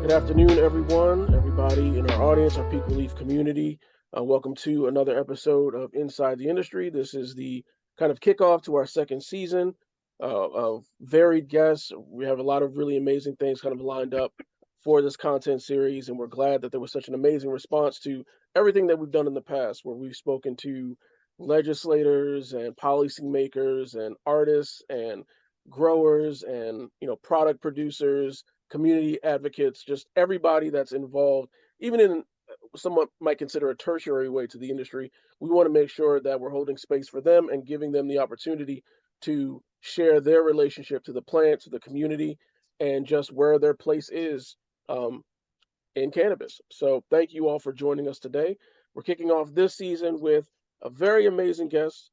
Good afternoon, everyone, everybody in our audience, our Peak ReLeaf community. Welcome to another episode of Inside the Industry. This is the kind of kickoff to our second season of varied guests. We have a lot of really amazing things kind of lined up for this content series, and we're glad that there was such an amazing response to everything that we've done in the past, where we've spoken to legislators and policymakers and artists and growers and product producers, community advocates, just everybody that's involved, even in somewhat might consider a tertiary way to the industry. We want to make sure that we're holding space for them and giving them the opportunity to share their relationship to the plant, to the community, and just where their place is um, in cannabis. So thank you all for joining us today. We're kicking off this season with a very amazing guest,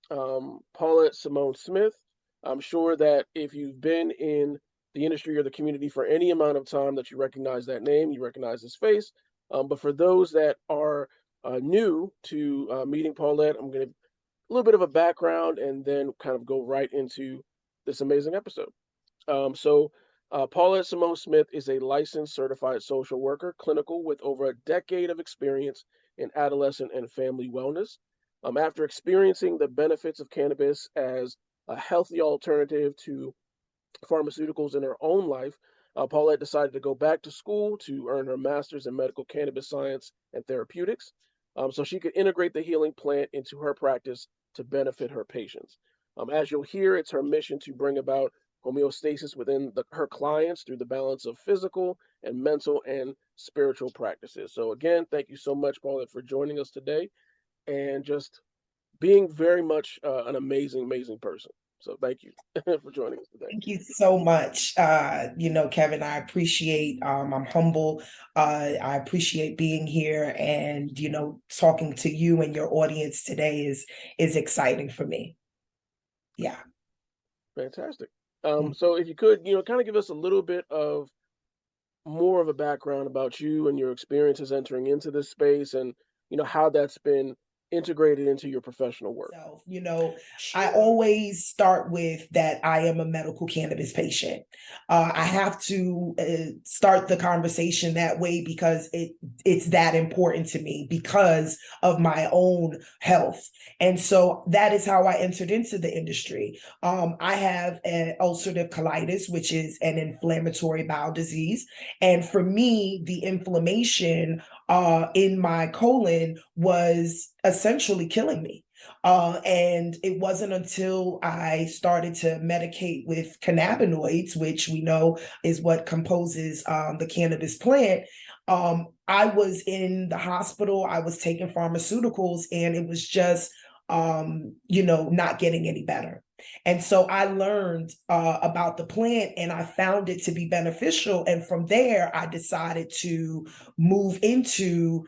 Paulette Simone Smith. I'm sure that if you've been in the industry or the community for any amount of time, that you recognize that name, you recognize his face. But for those that are new to meeting Paulette, I'm going to a little bit of a background and then kind of go right into this amazing episode. Paulette Simone Smith is a licensed certified social worker, clinical with over a decade of experience in adolescent and family wellness. After experiencing the benefits of cannabis as a healthy alternative to pharmaceuticals in her own life, Paulette decided to go back to school to earn her master's in medical cannabis science and therapeutics so she could integrate the healing plant into her practice to benefit her patients. As you'll hear, it's her mission to bring about homeostasis within her clients through the balance of physical and mental and spiritual practices. So, again, thank you so much, Paulette, for joining us today and just being very much an amazing, amazing person. So, thank you for joining us today. Thank you so much. Kevin, I appreciate, I'm humble. I appreciate being here and, talking to you and your audience today is exciting for me. Yeah. Fantastic. So if you could, kind of give us a little bit of more of a background about you and your experiences entering into this space and, how that's been integrated into your professional work. So, I always start with that I am a medical cannabis patient. I have to start the conversation that way because it's that important to me because of my own health. And so that is how I entered into the industry. I have an ulcerative colitis, which is an inflammatory bowel disease. And for me, the inflammation in my colon was essentially killing me. And it wasn't until I started to medicate with cannabinoids, which we know is what composes the cannabis plant. I was in the hospital, I was taking pharmaceuticals, and it was just, not getting any better. And so I learned about the plant and I found it to be beneficial. And from there, I decided to move into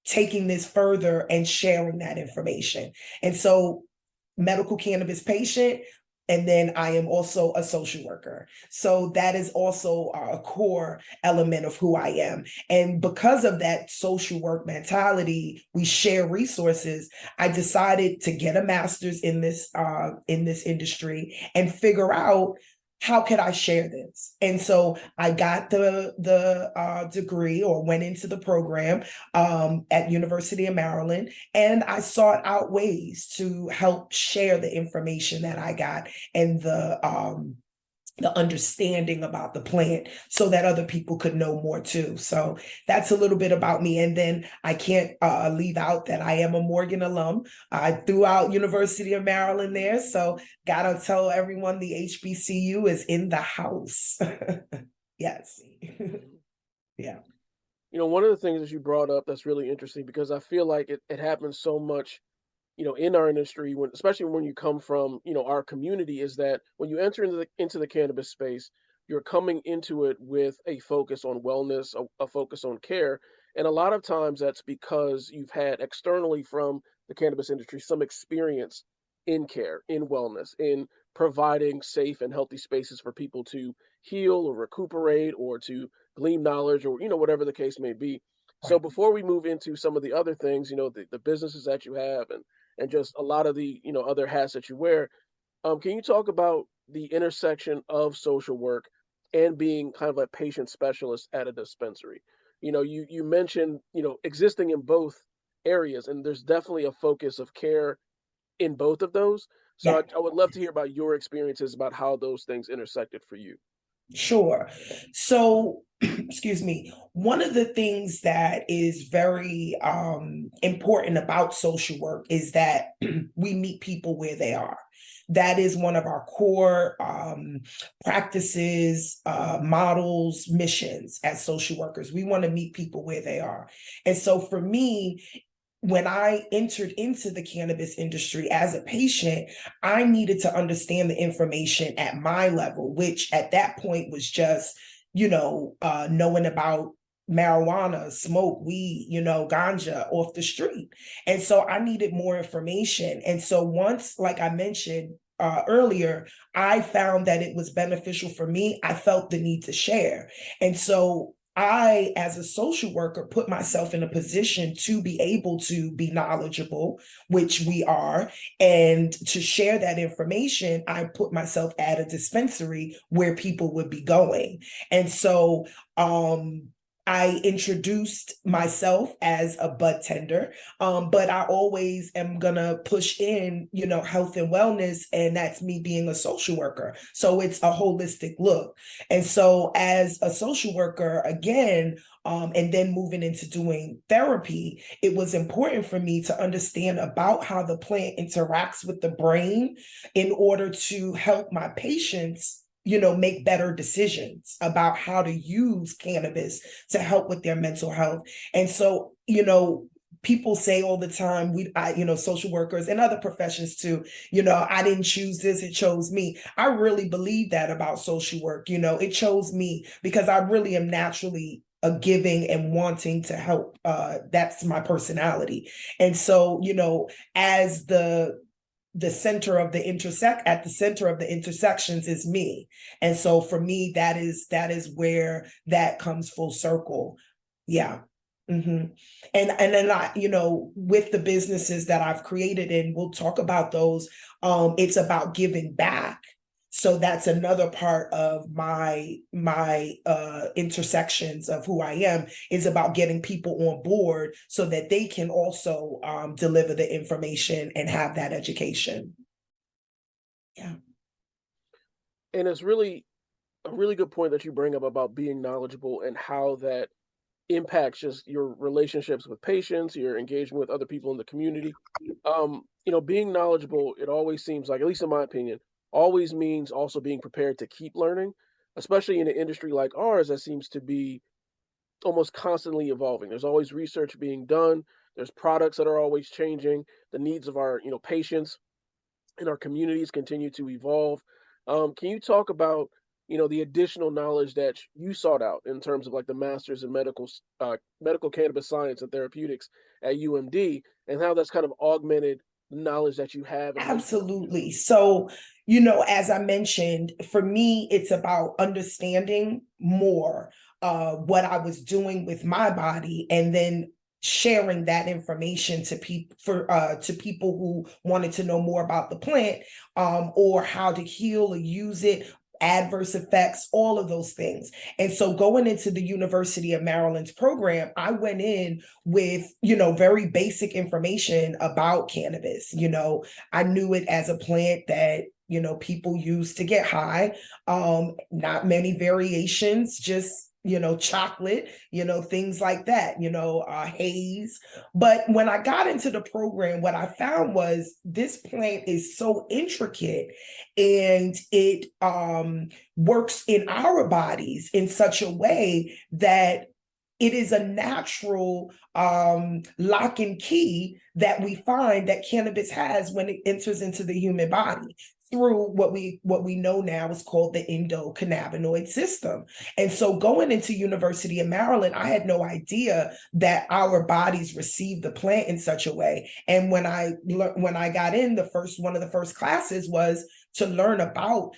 taking this further and sharing that information. And so, medical cannabis patient, and then I am also a social worker. So that is also a core element of who I am. And because of that social work mentality, we share resources. I decided to get a master's in this industry and figure out how could I share this? And so I got the degree or went into the program at University of Maryland, and I sought out ways to help share the information that I got and the understanding about the plant so that other people could know more too. So that's a little bit about me. And then I can't leave out that I am a Morgan alum. I threw out University of Maryland there. So gotta tell everyone the HBCU is in the house. Yes. Yeah. One of the things that you brought up that's really interesting because I feel like it happens so much in our industry, when especially when you come from, our community, is that when you enter into the cannabis space, you're coming into it with a focus on wellness, a focus on care. And a lot of times that's because you've had externally from the cannabis industry some experience in care, in wellness, in providing safe and healthy spaces for people to heal or recuperate or to glean knowledge or, whatever the case may be. So Right. before we move into some of the other things, the businesses that you have and just a lot of the other hats that you wear. Can you talk about the intersection of social work and being kind of a patient specialist at a dispensary. You mentioned, existing in both areas, and there's definitely a focus of care in both of those. So Yeah. I would love to hear about your experiences about how those things intersected for you. Sure. So, excuse me, one of the things that is very important about social work is that we meet people where they are. That is one of our core practices, models, missions as social workers. We want to meet people where they are. And so for me, when I entered into the cannabis industry as a patient, I needed to understand the information at my level, which at that point was just, knowing about marijuana, smoke, weed, ganja off the street. And so I needed more information. And so once, like I mentioned, earlier, I found that it was beneficial for me. I felt the need to share. And so I, as a social worker, put myself in a position to be able to be knowledgeable, which we are, and to share that information. I put myself at a dispensary where people would be going. And so, I introduced myself as a bud tender, but I always am gonna push in, health and wellness, and that's me being a social worker. So it's a holistic look. And so, as a social worker, again, and then moving into doing therapy, it was important for me to understand about how the plant interacts with the brain in order to help my patients make better decisions about how to use cannabis to help with their mental health. And so, people say all the time, social workers and other professions too, I didn't choose this, it chose me. I really believe that about social work. It chose me because I really am naturally a giving and wanting to help. That's my personality. And so, as the center of the intersect at the center of the intersections is me. And so for me, that is where that comes full circle. Yeah. Mm-hmm. And then with the businesses that I've created, and we'll talk about those, it's about giving back. So that's another part of my intersections of who I am, is about getting people on board so that they can also deliver the information and have that education. Yeah. And it's really a really good point that you bring up about being knowledgeable and how that impacts just your relationships with patients, your engagement with other people in the community. Being knowledgeable, it always seems like, at least in my opinion, always means also being prepared to keep learning, especially in an industry like ours that seems to be almost constantly evolving. There's always research being done. There's products that are always changing. The needs of our, patients in our communities continue to evolve. Can you talk about, the additional knowledge that you sought out in terms of like the masters in medical cannabis science and therapeutics at UMD, and how that's kind of augmented the knowledge that you have and how you use it? Absolutely. So, as I mentioned, for me, it's about understanding more what I was doing with my body, and then sharing that information to people to people who wanted to know more about the plant, or how to heal or use it, adverse effects, all of those things. And so going into the University of Maryland's program, I went in with, very basic information about cannabis. I knew it as a plant that people use to get high. Not many variations, just chocolate, things like that, haze. But when I got into the program, what I found was this plant is so intricate, and it works in our bodies in such a way that it is a natural lock and key that we find that cannabis has when it enters into the human body through what we know now is called the endocannabinoid system. And so going into University of Maryland, I had no idea that our bodies receive the plant in such a way. And when I got in, one of the first classes was to learn about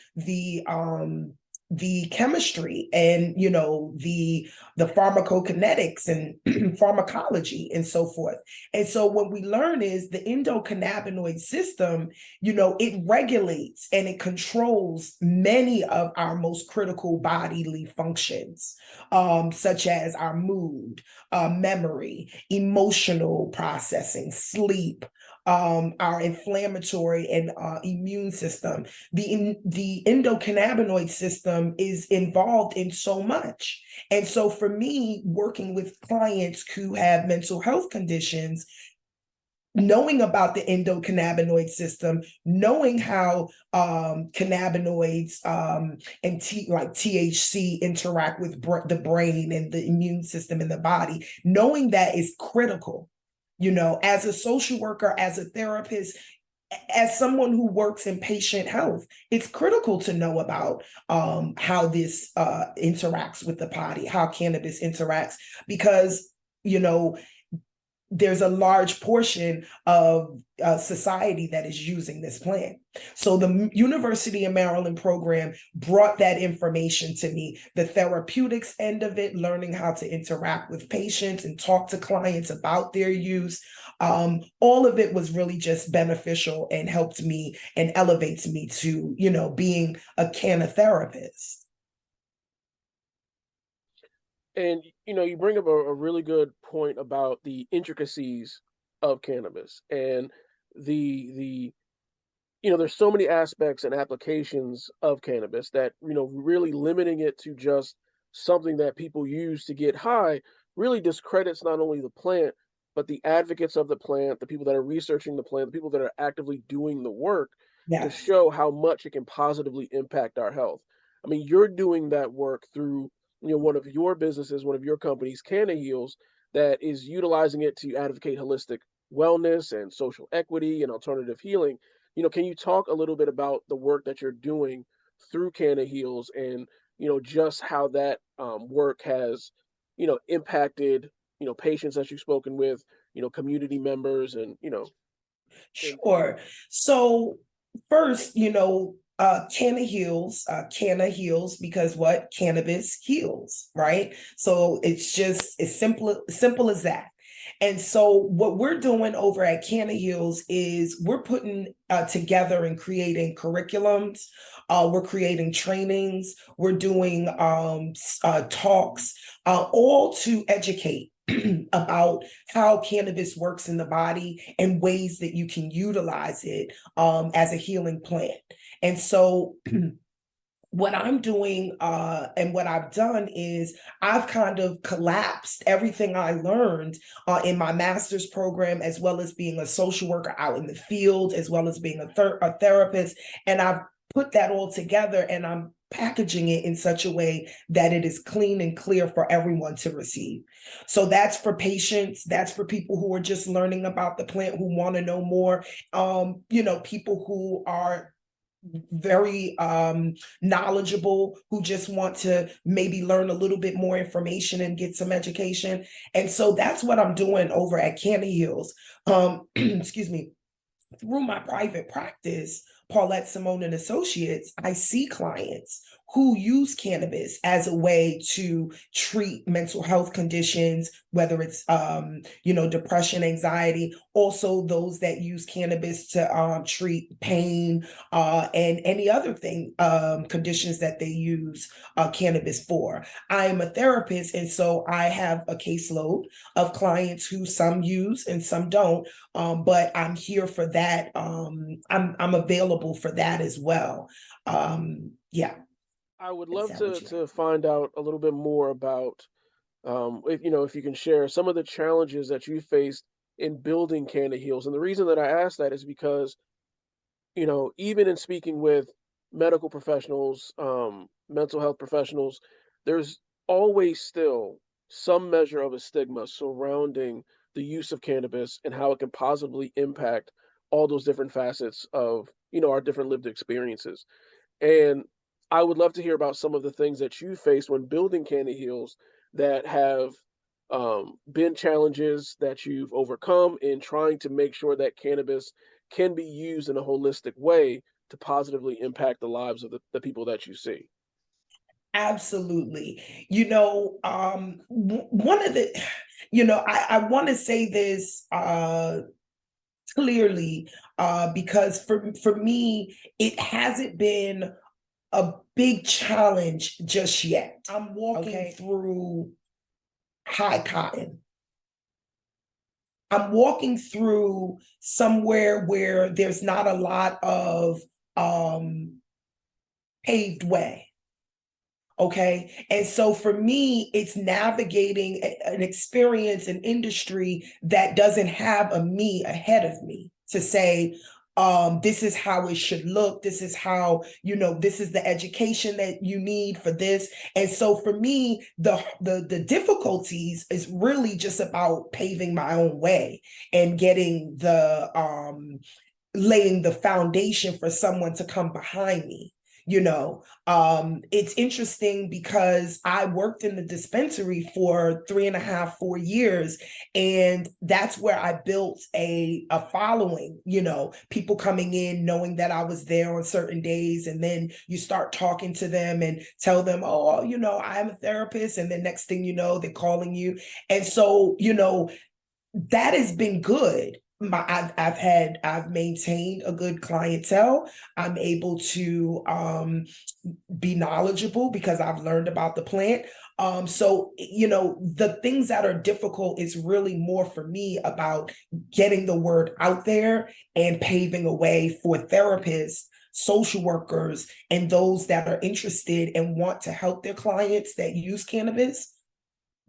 the chemistry and the pharmacokinetics and pharmacology and so forth. And so what we learn is the endocannabinoid system, it regulates and it controls many of our most critical bodily functions, such as our mood, memory, emotional processing, sleep, our inflammatory and immune system. The endocannabinoid system is involved in so much. And so for me, working with clients who have mental health conditions, knowing about the endocannabinoid system, knowing how cannabinoids and like THC interact with the brain and the immune system in the body, knowing that is critical. As a social worker, as a therapist, as someone who works in patient health, it's critical to know about how this interacts with the body, how cannabis interacts, because there's a large portion of society that is using this plant. So the University of Maryland program brought that information to me, the therapeutics end of it, learning how to interact with patients and talk to clients about their use. All of it was really just beneficial and helped me and elevates me to, being a Canna therapist. And you bring up a really good point about the intricacies of cannabis and the there's so many aspects and applications of cannabis that really limiting it to just something that people use to get high really discredits not only the plant but the advocates of the plant, the people that are researching the plant, the people that are actively doing the work to Yes. show how much it can positively impact our health. I mean, you're doing that work through one of your businesses, one of your companies, Canna Heals, that is utilizing it to advocate holistic wellness and social equity and alternative healing. Can you talk a little bit about the work that you're doing through Canna Heals and just how that work has impacted patients that you've spoken with, community members, and and Sure. So first, Canna heals because what? Cannabis heals, right? So it's just as simple as that. And so what we're doing over at Canna Heals is we're putting together and creating curriculums. We're creating trainings. We're doing talks, all to educate about how cannabis works in the body and ways that you can utilize it as a healing plant. And so what I'm doing and what I've done is I've kind of collapsed everything I learned in my master's program, as well as being a social worker out in the field, as well as being a therapist. And I've put that all together and I'm packaging it in such a way that it is clean and clear for everyone to receive. So that's for patients, that's for people who are just learning about the plant, who want to know more, people who are very knowledgeable, who just want to maybe learn a little bit more information and get some education. And so that's what I'm doing over at Canna Heals. Excuse me. Through my private practice, Paulette Simone and Associates, I see clients who use cannabis as a way to treat mental health conditions, whether it's depression, anxiety. Also, those that use cannabis to treat pain and any other thing conditions that they use cannabis for. I am a therapist, and so I have a caseload of clients who some use and some don't. But I'm here for that. I'm available for that as well. Yeah, I would is love that what to you to asked? find out a little bit more about if you can share some of the challenges that you faced in building Canada Heals. And the reason that I ask that is because even in speaking with medical professionals, mental health professionals, there's always still some measure of a stigma surrounding the use of cannabis and how it can positively impact all those different facets of our different lived experiences. And I would love to hear about some of the things that you faced when building Candy Heals that have been challenges that you've overcome in trying to make sure that cannabis can be used in a holistic way to positively impact the lives of the people that you see. Absolutely. One of the, I want to say this clearly, because for me, it hasn't been a big challenge just yet. I'm walking through high cotton. I'm walking through somewhere where there's not a lot of paved way. Okay. And so for me, it's navigating an experience, an industry that doesn't have a me ahead of me to say, this is how it should look. This is how, this is the education that you need for this. And so for me, the difficulties is really just about paving my own way and getting laying the foundation for someone to come behind me. It's interesting because I worked in the dispensary for 3.5, 4 years, and that's where I built a following, people coming in knowing that I was there on certain days, and then you start talking to them and tell them, oh, I'm a therapist, and then next thing you know, they're calling you. And so, that has been good. I've maintained a good clientele. I'm able to be knowledgeable because I've learned about the plant. So the things that are difficult is really more for me about getting the word out there and paving a way for therapists, social workers, and those that are interested and want to help their clients that use cannabis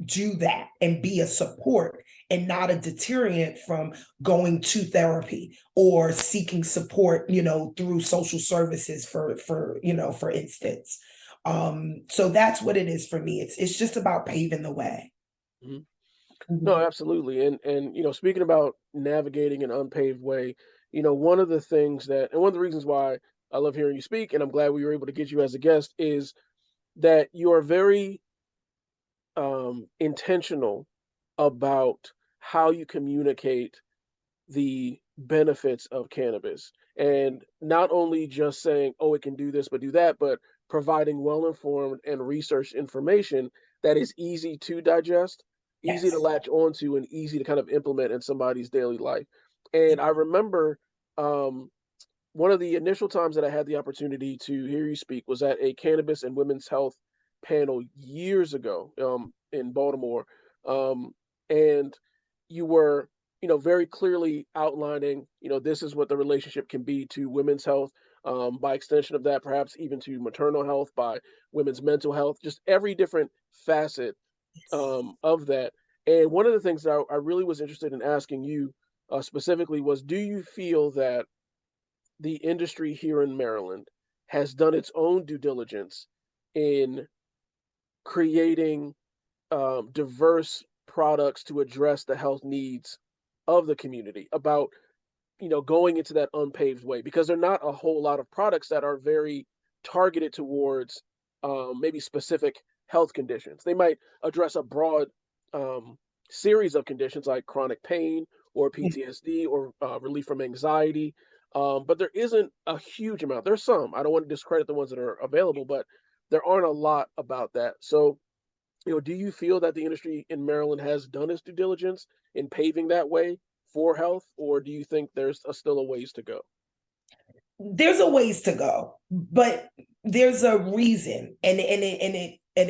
do that and be a support and not a deterrent from going to therapy or seeking support, through social services for instance. So that's what it is for me. It's just about paving the way. Hmm. No, Mhm. absolutely. And speaking about navigating an unpaved way, one of the things that, and one of the reasons why I love hearing you speak, and I'm glad we were able to get you as a guest, is that you are very intentional about how you communicate the benefits of cannabis, and not only just saying, oh, it can do this but do that, but providing well informed and researched information that is easy to digest, easy to Yes. latch onto, and easy to kind of implement in somebody's daily life. And I remember um, one of the initial times that I had the opportunity to hear you speak was at a cannabis and women's health panel years ago, in Baltimore. Um, and you were, very clearly outlining, this is what the relationship can be to women's health, by extension of that, perhaps even to maternal health, by women's mental health, just every different facet of that. And one of the things that I really was interested in asking you specifically was, do you feel that the industry here in Maryland has done its own due diligence in creating diverse products to address the health needs of the community, about going into that unpaved way, because there are not a whole lot of products that are very targeted towards maybe specific health conditions. They might address a broad um, series of conditions like chronic pain or PTSD or relief from anxiety. But there isn't a huge amount. There's some. I don't want to discredit the ones that are available, but there aren't a lot about that. So, do you feel that the industry in Maryland has done its due diligence in paving that way for health, or do you think there's still a ways to go? There's a ways to go, but there's a reason, and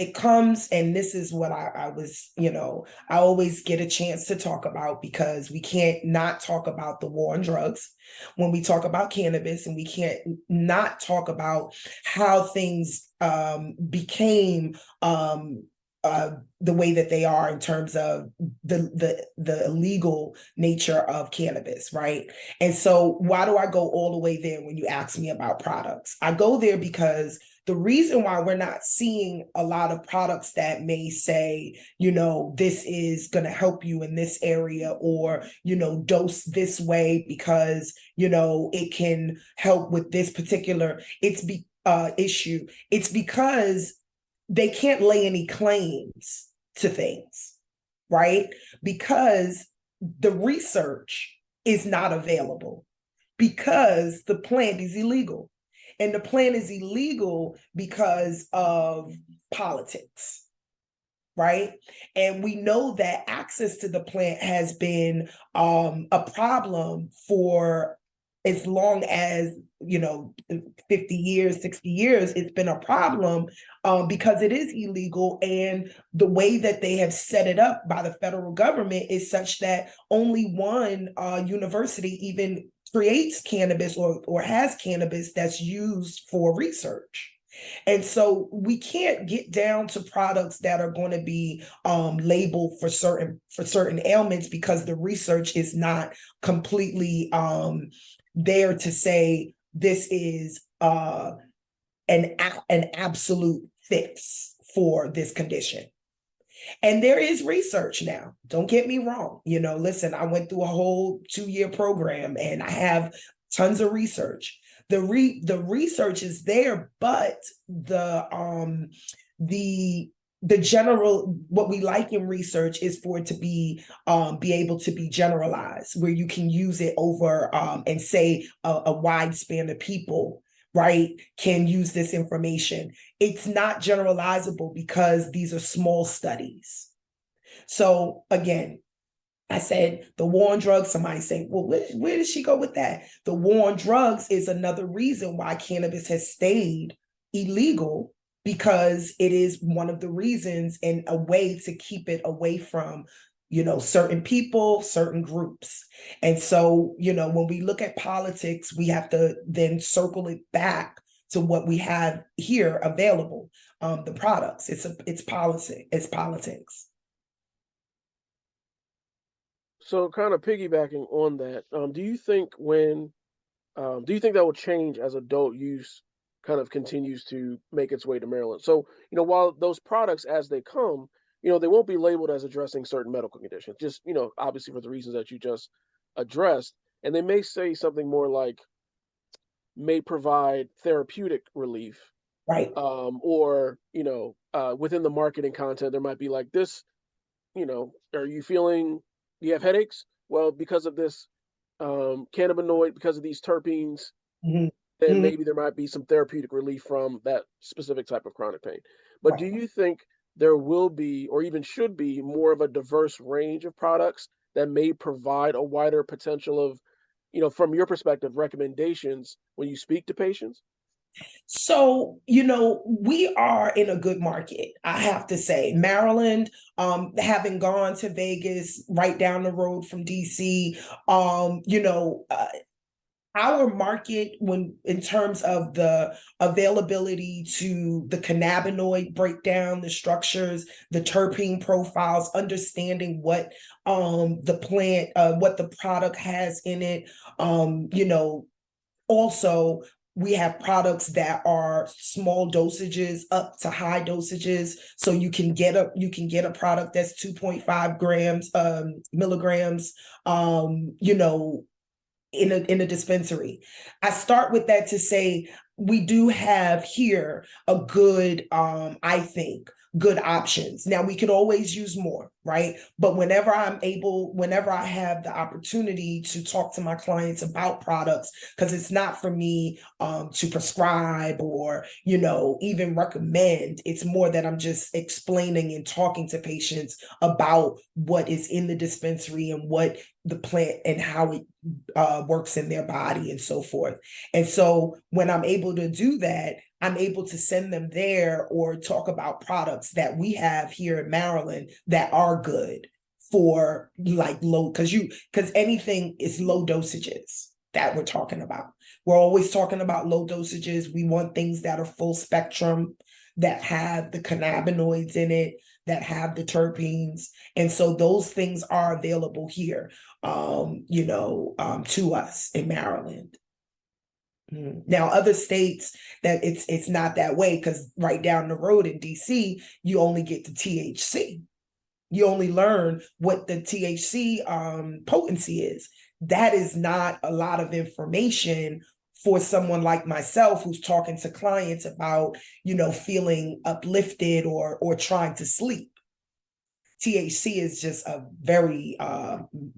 it comes, and this is what I was, I always get a chance to talk about, because we can't not talk about the war on drugs when we talk about cannabis, and we can't not talk about how things became the way that they are in terms of the illegal nature of cannabis, right? And so why do I go all the way there when you ask me about products? I go there because the reason why we're not seeing a lot of products that may say, this is going to help you in this area, or, dose this way because, it can help with this particular issue. It's because they can't lay any claims to things, right? Because the research is not available, because the plant is illegal. And the plant is illegal because of politics, right? And we know that access to the plant has been a problem for as long as, 50 years, 60 years, it's been a problem because it is illegal. And the way that they have set it up by the federal government is such that only one university even creates cannabis or has cannabis that's used for research. And so we can't get down to products that are going to be labeled for certain ailments because the research is not completely there to say this is an absolute fix for this condition. And there is research now. Don't get me wrong. Listen, I went through a whole 2-year program and I have tons of research. The research is there, but the general, what we like in research is for it to be able to be generalized, where you can use it over and say a wide span of people, right, can use this information. It's not generalizable because these are small studies. So again, I said the war on drugs. Somebody say, well, where did she go with that? The war on drugs is another reason why cannabis has stayed illegal, because it is one of the reasons and a way to keep it away from, certain people, certain groups. And so, when we look at politics, we have to then circle it back to what we have here available. The products, it's policy, it's politics. So, kind of piggybacking on that, do you think that will change as adult use kind of continues to make its way to Maryland? So, while those products as they come, they won't be labeled as addressing certain medical conditions, just, obviously for the reasons that you just addressed. And they may say something more like may provide therapeutic relief, Right. or, within the marketing content, there might be like this, are you feeling, do you have headaches? Well, because of this cannabinoid, because of these terpenes, Mm-hmm. then Mm-hmm. maybe there might be some therapeutic relief from that specific type of chronic pain. But do Right. you think there will be, or even should be, more of a diverse range of products that may provide a wider potential of, from your perspective, recommendations when you speak to patients? So, we are in a good market, I have to say. Maryland, having gone to Vegas right down the road from DC, our market, when in terms of the availability to the cannabinoid breakdown, the structures, the terpene profiles, understanding what the plant, what the product has in it, also we have products that are small dosages up to high dosages, so you can get a product that's 2.5 grams milligrams, in a dispensary. I start with that to say we do have here a good, I think, good options. Now we could always use more, right? But whenever I have the opportunity to talk to my clients about products, because it's not for me to prescribe or, even recommend. It's more that I'm just explaining and talking to patients about what is in the dispensary and what the plant and how it works in their body and so forth. And so when I'm able to do that, I'm able to send them there or talk about products that we have here in Maryland that are good for like low, because anything is low dosages that we're talking about. We're always talking about low dosages. We want things that are full spectrum, that have the cannabinoids in it, that have the terpenes. And so those things are available here, to us in Maryland. Now, other states that it's not that way, because right down the road in DC, you only get the THC. You only learn what the THC potency is. That is not a lot of information for someone like myself who's talking to clients about, feeling uplifted or trying to sleep. THC is just a very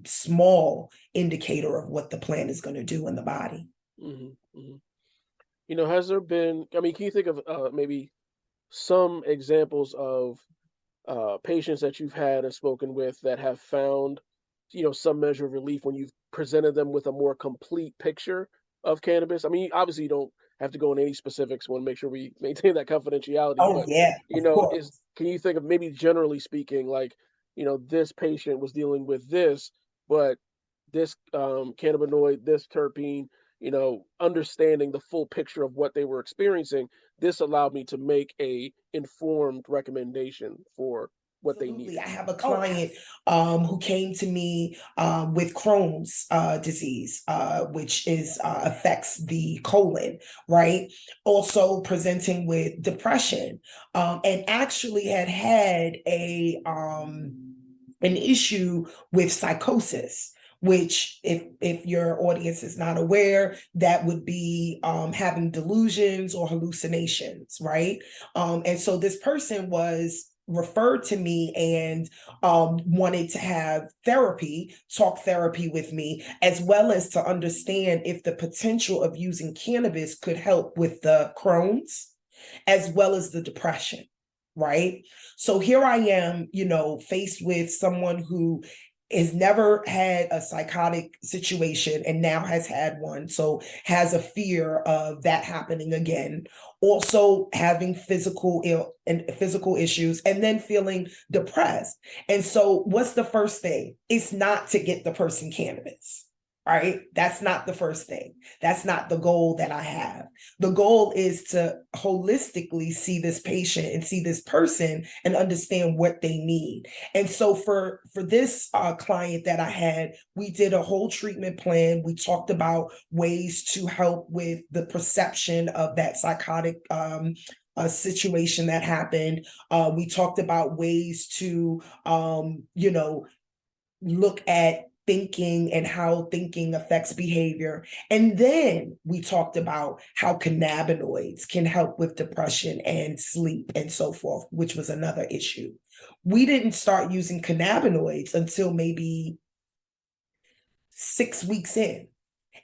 small indicator of what the plant is going to do in the body. Mm-hmm, mm-hmm. Has there been, I mean, can you think of maybe some examples of patients that you've had and spoken with that have found, some measure of relief when you've presented them with a more complete picture of cannabis? I mean, obviously, you don't have to go into any specifics. Want to make sure we maintain that confidentiality. Oh But yeah, of is course. can you think of maybe generally speaking, like, this patient was dealing with this, but this cannabinoid, this terpene, understanding the full picture of what they were experiencing, this allowed me to make a informed recommendation for what they Absolutely. needed. I have a client who came to me with Crohn's disease, which is affects the colon, right? Also presenting with depression, and actually had an issue with psychosis, which if your audience is not aware, that would be having delusions or hallucinations, right? And so this person was referred to me and wanted to have therapy, talk therapy with me, as well as to understand if the potential of using cannabis could help with the Crohn's as well as the depression, right? So here I am, faced with someone who has never had a psychotic situation and now has had one, so has a fear of that happening again, also having physical issues, and then feeling depressed. And so what's the first thing? It's not to get the person cannabis, right? That's not the first thing. That's not the goal that I have. The goal is to holistically see this patient and see this person and understand what they need. And so for this client that I had, we did a whole treatment plan. We talked about ways to help with the perception of that psychotic a situation that happened. We talked about ways to, look at thinking and how thinking affects behavior. And then we talked about how cannabinoids can help with depression and sleep and so forth, which was another issue. We didn't start using cannabinoids until maybe 6 weeks in.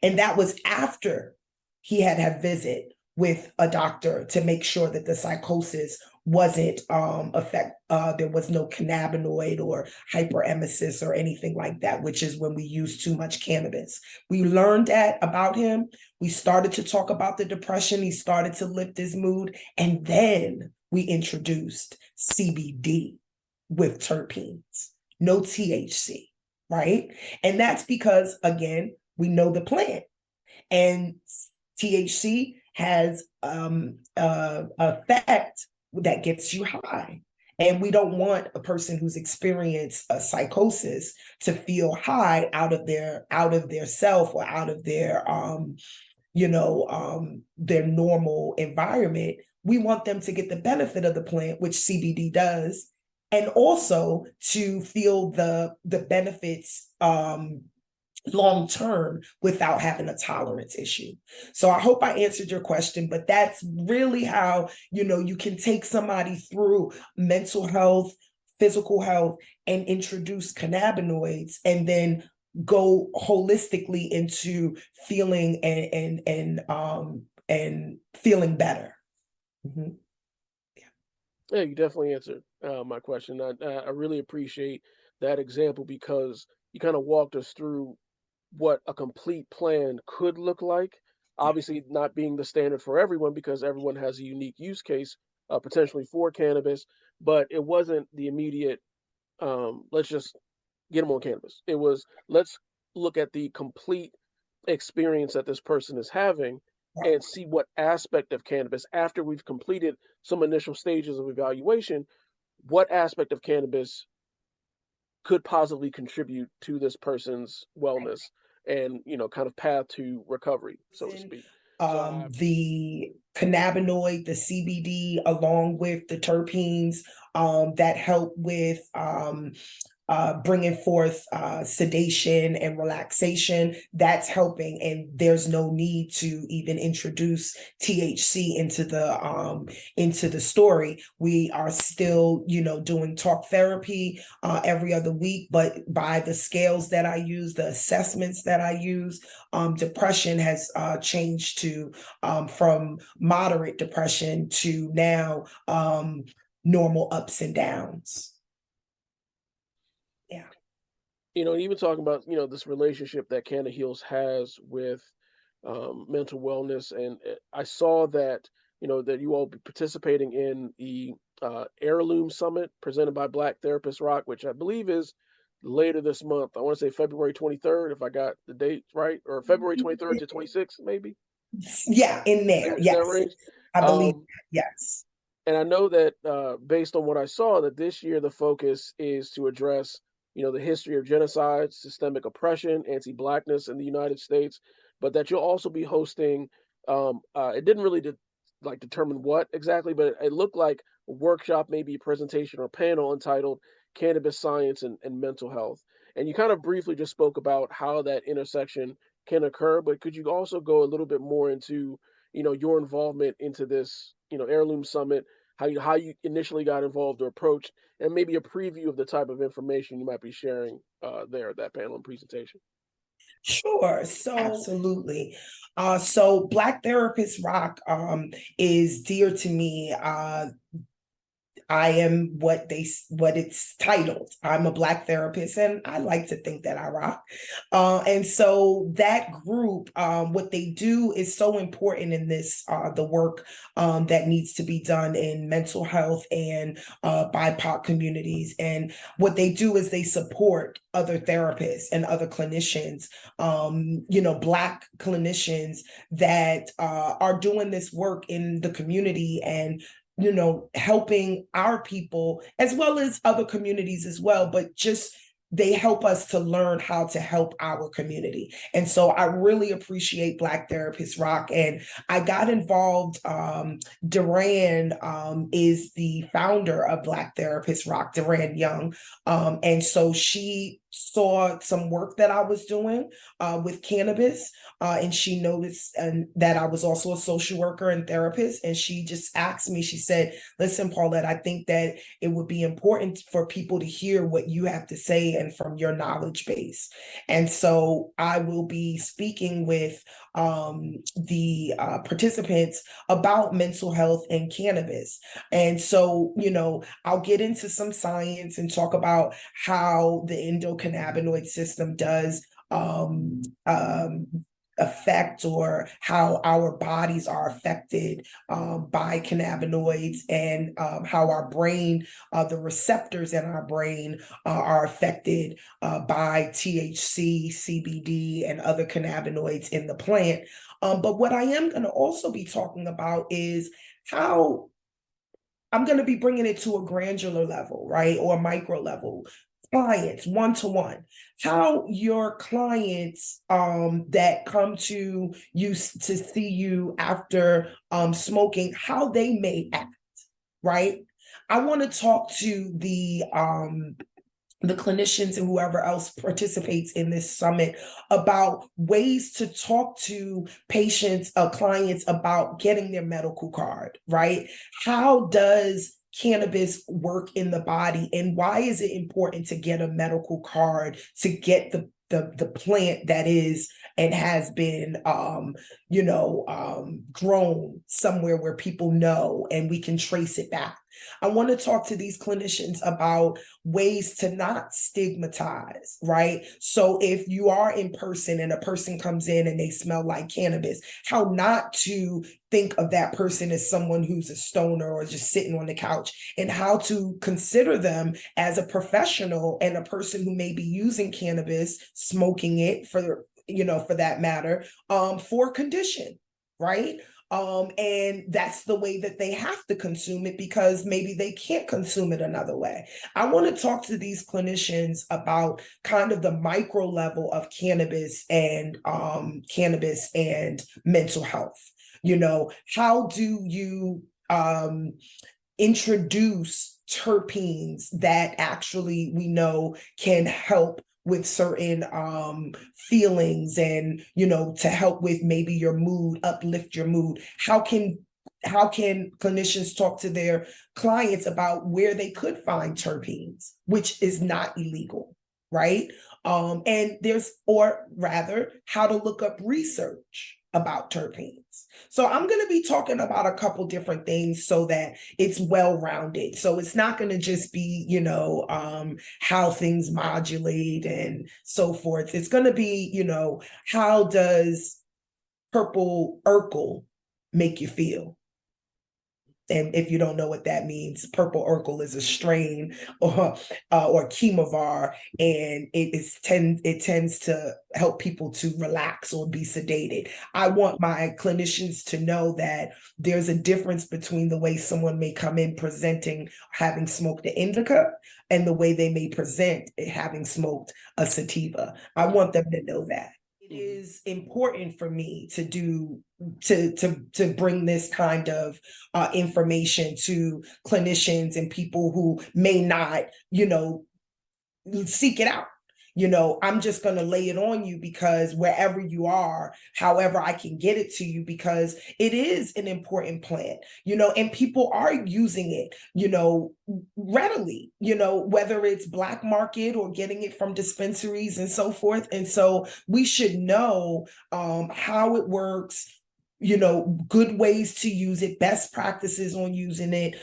And that was after he had a visit with a doctor to make sure that the psychosis wasn't there was no cannabinoid or hyperemesis or anything like that, which is when we use too much cannabis. We learned that about him. We started to talk about the depression. He started to lift his mood. And then we introduced CBD with terpenes, no THC, right? And that's because, again, we know the plant, and THC has effect that gets you high. And we don't want a person who's experienced a psychosis to feel high out of their self or out of their normal environment. We want them to get the benefit of the plant, which CBD does, and also to feel the benefits long term without having a tolerance issue. So I hope I answered your question, but that's really how, you can take somebody through mental health, physical health, and introduce cannabinoids, and then go holistically into feeling and feeling better. Mhm. Yeah, you definitely answered my question. I really appreciate that example because you kind of walked us through what a complete plan could look like. Yeah. Obviously, not being the standard for everyone because everyone has a unique use case potentially for cannabis, but it wasn't the immediate, let's just get them on cannabis. It was, let's look at the complete experience that this person is having Right. and see what aspect of cannabis, after we've completed some initial stages of evaluation, what aspect of cannabis could positively contribute to this person's wellness and kind of path to recovery, so to speak. So I The cannabinoid, the CBD, along with the terpenes that help with bringing forth sedation and relaxation, that's helping. And there's no need to even introduce THC into the story. We are still, doing talk therapy every other week, but by the scales that I use, the assessments that I use, depression has changed to from moderate depression to now normal ups and downs. Yeah. Even talking about, this relationship that Canna Heals has with mental wellness. And I saw that, that you all be participating in the Heirloom Summit presented by Black Therapist Rock, which I believe is later this month. I want to say February 23rd, if I got the date right, or February 23rd to 26th, maybe. Yeah, in there. In that Yes. range. I believe, Um, yes. and I know that based on what I saw, that this year the focus is to address, the history of genocide, systemic oppression, anti-blackness in the United States, but that you'll also be hosting. It didn't really determine what exactly, but it looked like a workshop, maybe a presentation or panel entitled "Cannabis Science and Mental Health." And you kind of briefly just spoke about how that intersection can occur, but could you also go a little bit more into, your involvement into this, Heirloom Summit, how you initially got involved or approached, and maybe a preview of the type of information you might be sharing there at that panel and presentation. Sure. So absolutely. So Black Therapist Rock is dear to me. I am what it's titled. I'm a Black therapist, and I like to think that I rock. And so that group, what they do is so important in this, the work that needs to be done in mental health and BIPOC communities. And what they do is they support other therapists and other clinicians, Black clinicians that are doing this work in the community and helping our people as well as other communities as well, but just they help us to learn how to help our community. And so I really appreciate Black Therapist Rock. And I got involved. Duran is the founder of Black Therapist Rock, Duran Young. And so she saw some work that I was doing with cannabis, and she noticed that I was also a social worker and therapist. And she just asked me, she said, listen, Paulette, I think that it would be important for people to hear what you have to say and from your knowledge base. And so I will be speaking with the participants about mental health and cannabis. And so, I'll get into some science and talk about how the endocannabinoid system does affect, or how our bodies are affected by cannabinoids, and how our brain, the receptors in our brain are affected by THC, CBD, and other cannabinoids in the plant. But what I am going to also be talking about is how I'm going to be bringing it to a granular level, right? Or a micro level. Clients, one-to-one, how your clients that come to you to see you after smoking, how they may act, right? I want to talk to the clinicians and whoever else participates in this summit about ways to talk to patients, clients about getting their medical card, right? How does cannabis work in the body, and why is it important to get a medical card to get the plant that is and has been grown somewhere where people know and we can trace it back. I want to talk to these clinicians about ways to not stigmatize, right? So if you are in person and a person comes in and they smell like cannabis, how not to think of that person as someone who's a stoner or just sitting on the couch, and how to consider them as a professional and a person who may be using cannabis, smoking it for that matter, for condition, right? And that's the way that they have to consume it, because maybe they can't consume it another way. I want to talk to these clinicians about kind of the micro level of cannabis and mental health. How do you introduce terpenes that actually we know can help with certain feelings, and to help with maybe your mood, uplift your mood. How can clinicians talk to their clients about where they could find terpenes, which is not illegal, right? And or rather, how to look up research about terpenes. So I'm going to be talking about a couple different things so that it's well-rounded. So it's not going to just be, how things modulate and so forth. It's going to be, how does purple Urkel make you feel? And if you don't know what that means, purple Urkel is a strain or chemovar, and it tends to help people to relax or be sedated. I want my clinicians to know that there's a difference between the way someone may come in presenting having smoked an indica and the way they may present having smoked a sativa. I want them to know that. It is important for me to bring this kind of information to clinicians and people who may not, seek it out. I'm just going to lay it on you because wherever you are, however I can get it to you, because it is an important plant, and people are using it, readily, whether it's black market or getting it from dispensaries and so forth. And so we should know how it works, good ways to use it, best practices on using it.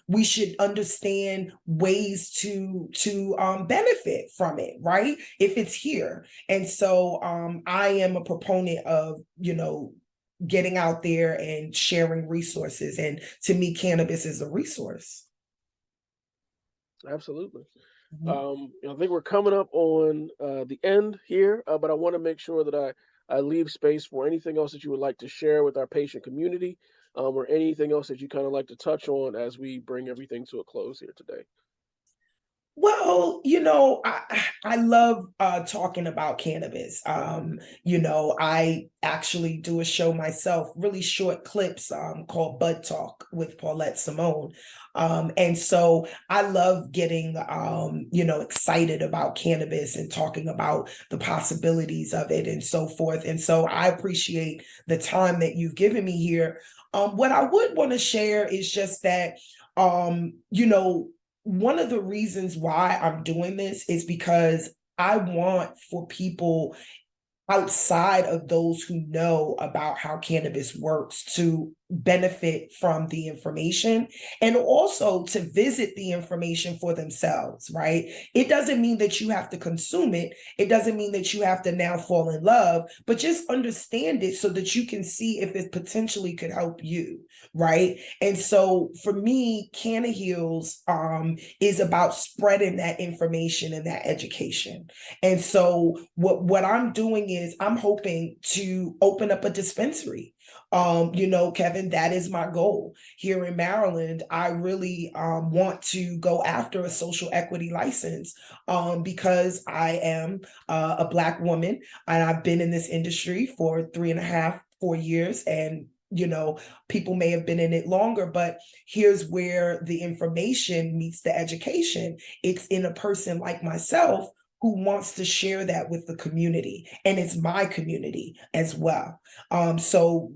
We should understand ways to benefit from it, right? If it's here. And so I am a proponent of, getting out there and sharing resources. And to me, cannabis is a resource. Absolutely. I think we're coming up on the end here, but I want to make sure that I leave space for anything else that you would like to share with our patient community, or anything else that you kind of like to touch on as we bring everything to a close here today. Well, I love talking about cannabis. I actually do a show myself, really short clips called Bud Talk with Paulette Simone. And so I love getting, excited about cannabis and talking about the possibilities of it and so forth. And so I appreciate the time that you've given me here. What I would want to share is just that, one of the reasons why I'm doing this is because I want for people outside of those who know about how cannabis works to benefit from the information, and also to visit the information for themselves, right? It doesn't mean that you have to consume it. It doesn't mean that you have to now fall in love, but just understand it so that you can see if it potentially could help you, right? And so for me, Canna Heals is about spreading that information and that education. And so what I'm doing is I'm hoping to open up a dispensary. Kevin, that is my goal here in Maryland. I really want to go after a social equity license because I am a Black woman, and I've been in this industry for 3.5, 4 years. And people may have been in it longer, but here's where the information meets the education. It's in a person like myself who wants to share that with the community, and it's my community as well. So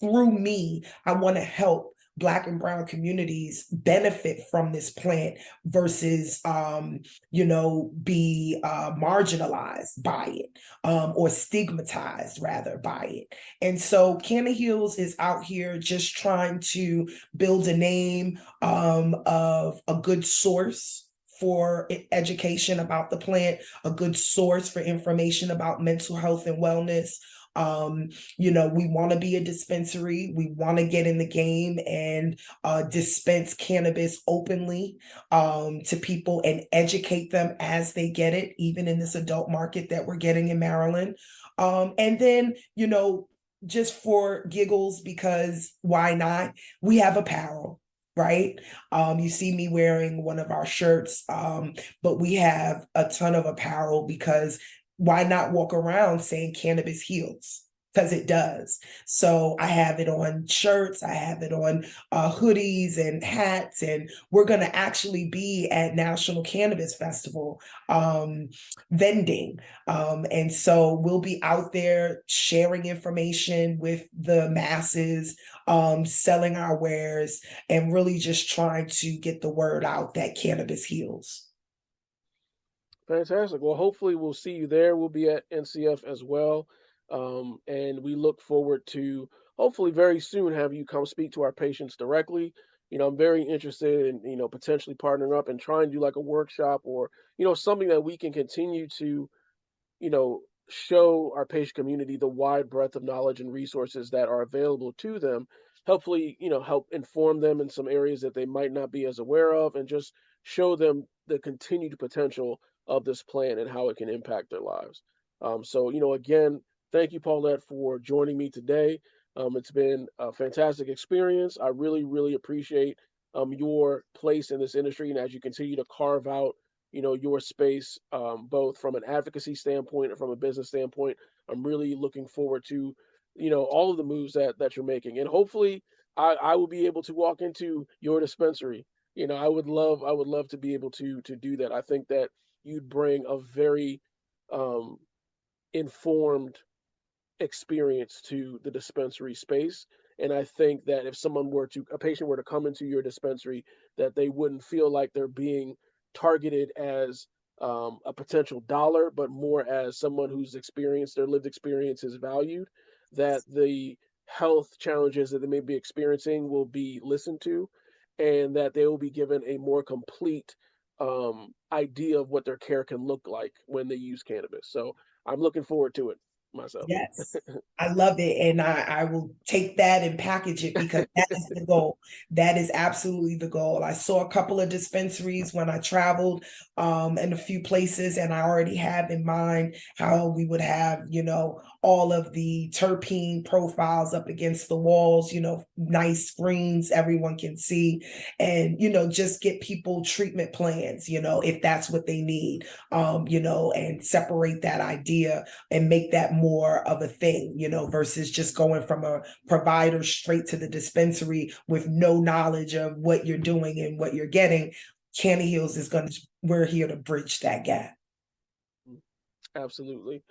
through me, I want to help Black and Brown communities benefit from this plant versus, be marginalized by it, or stigmatized rather by it. And so Canna Heals is out here just trying to build a name of a good source for education about the plant, a good source for information about mental health and wellness. We want to be a dispensary. We want to get in the game and dispense cannabis openly to people and educate them as they get it, even in this adult market that we're getting in Maryland. And then, just for giggles, because why not? We have apparel. Right. You see me wearing one of our shirts, but we have a ton of apparel because why not walk around saying cannabis heals? because it does. So I have it on shirts, I have it on hoodies and hats, and we're going to actually be at National Cannabis Festival vending. And so we'll be out there sharing information with the masses, selling our wares, and really just trying to get the word out that cannabis heals. Fantastic. Well, hopefully we'll see you there. We'll be at NCF as well. And we look forward to hopefully very soon have you come speak to our patients directly. I'm very interested in, potentially partnering up and trying to do like a workshop or, something that we can continue to show our patient community the wide breadth of knowledge and resources that are available to them. Hopefully, help inform them in some areas that they might not be as aware of and just show them the continued potential of this plan and how it can impact their lives. So, again, thank you, Paulette, for joining me today. It's been a fantastic experience. I really, really appreciate your place in this industry and as you continue to carve out your space, both from an advocacy standpoint and from a business standpoint. I'm really looking forward to, all of the moves that you're making, and hopefully, I will be able to walk into your dispensary. I would love to be able to do that. I think that you'd bring a very um, informed experience to the dispensary space. And I think that if a patient were to come into your dispensary, that they wouldn't feel like they're being targeted as a potential dollar, but more as someone whose experience, their lived experience is valued, that the health challenges that they may be experiencing will be listened to, and that they will be given a more complete idea of what their care can look like when they use cannabis. So I'm looking forward to it myself. Yes. I love it. And I will take that and package it because that is the goal. That is absolutely the goal. I saw a couple of dispensaries when I traveled in a few places, and I already have in mind how we would have, all of the terpene profiles up against the walls, nice screens everyone can see, and, just get people treatment plans, if that's what they need, and separate that idea and make that more of a thing, versus just going from a provider straight to the dispensary with no knowledge of what you're doing and what you're getting. Canna Heals we're here to bridge that gap. Absolutely.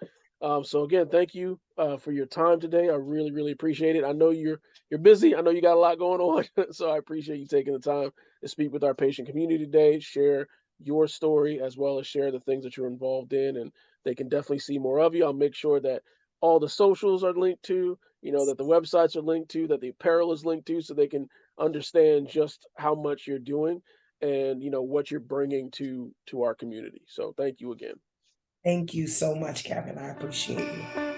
So again, thank you for your time today. I really, really appreciate it. I know you're busy. I know you got a lot going on, so I appreciate you taking the time to speak with our patient community today, share your story as well as share the things that you're involved in, and they can definitely see more of you. I'll make sure that all the socials are linked to, that the websites are linked to, that the apparel is linked to, so they can understand just how much you're doing and what you're bringing to our community. So thank you again. Thank you so much, Kevin. I appreciate you.